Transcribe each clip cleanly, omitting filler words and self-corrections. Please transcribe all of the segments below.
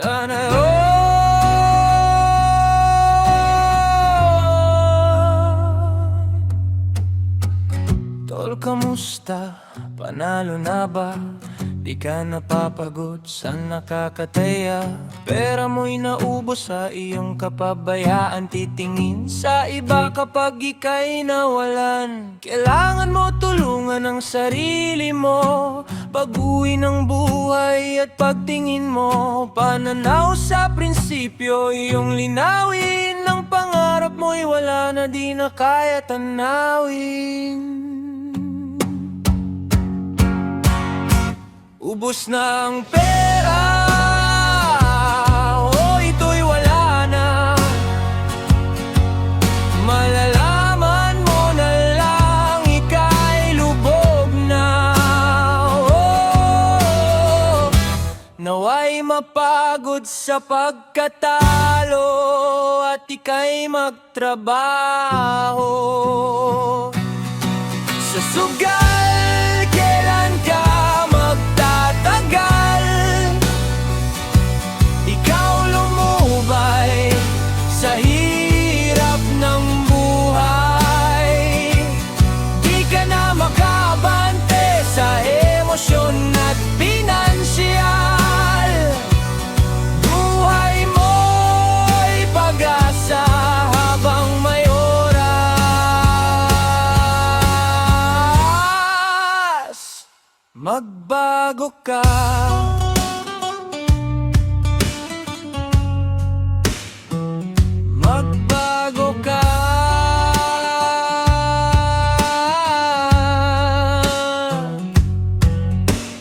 Sana Tol, kamusta? Panalo na ba? Di ka napapagod sa nakakataya. Pera mo'y naubos sa iyong kapabayaan. Titingin sa iba kapag ika'y nawalan. Kailangan mo tulungan ang sarili mo. Pag-uwi ng buhay at pagtingin mo. Pananaw sa prinsipyo, iyong linawin. Ang pangarap mo'y wala na, di na kaya tanawin. Ubos na ang pera, oh ito'y wala na. Malalaman mo na lang ika'y lubog na. Oh, nawa'y mapagod sa pagkatalo at ika'y magtrabaho. Sa sugal, kailan ka magtatagal? Ikaw lumubay sa hirap ng buhay. Di ka na makabante sa emosyon at pinansyal. Buhay mo'y pag-asa habang may oras. Magbago ka. Magbago ka.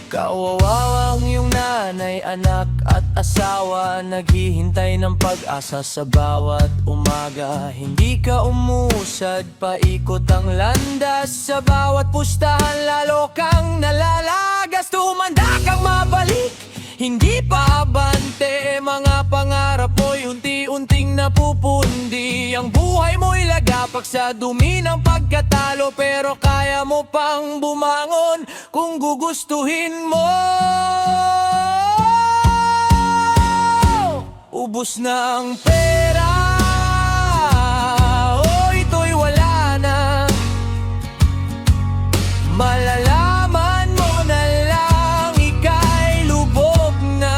Kawawa ang iyong nanay, anak at asawa. Naghihintay ng pag-asa sa bawat umaga. Hindi ka umusad, paikot ang landas. Sa bawat pustahan lalo kang nalalagas. Tumanda kang mabalik, hindi pa abante. Mga pangarap mo'y unti-unting napupundi. Ang buhay mo'y lagapak sa dumi ng pagkatalo. Pero kaya mo pang bumangon kung gugustuhin mo. Ubos na ang pera, oh ito'y wala na. Malalaman mo na lang ika'y lubog na.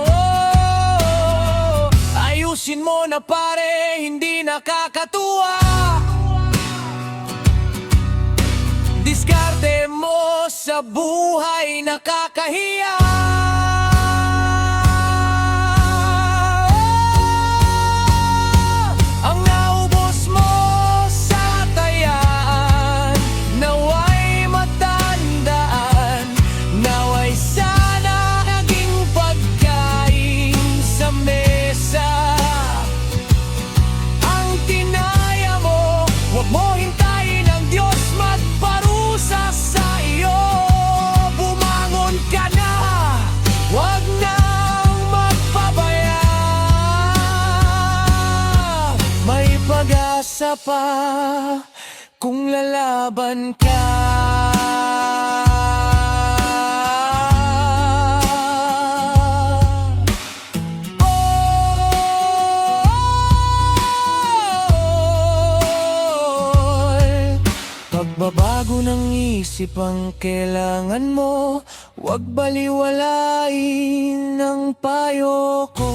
Oh, ayusin mo na pare, hindi nakakatuwa. Diskarte mo sa buhay nakakahiya. Ang naubos mo sa tayaan, nawa'y matandaan. Nawa'y sana naging pagkain sa mesa. Ang tinaya mo, huwag mo hintayin ang Diyos magparusa sa iyo. Bumangon ka na, huwag nang magpabaya. May pag-asa pa kung lalaban ka. Pagbabago ng isip ang kailangan mo. Huwag baliwalain ang payo ko.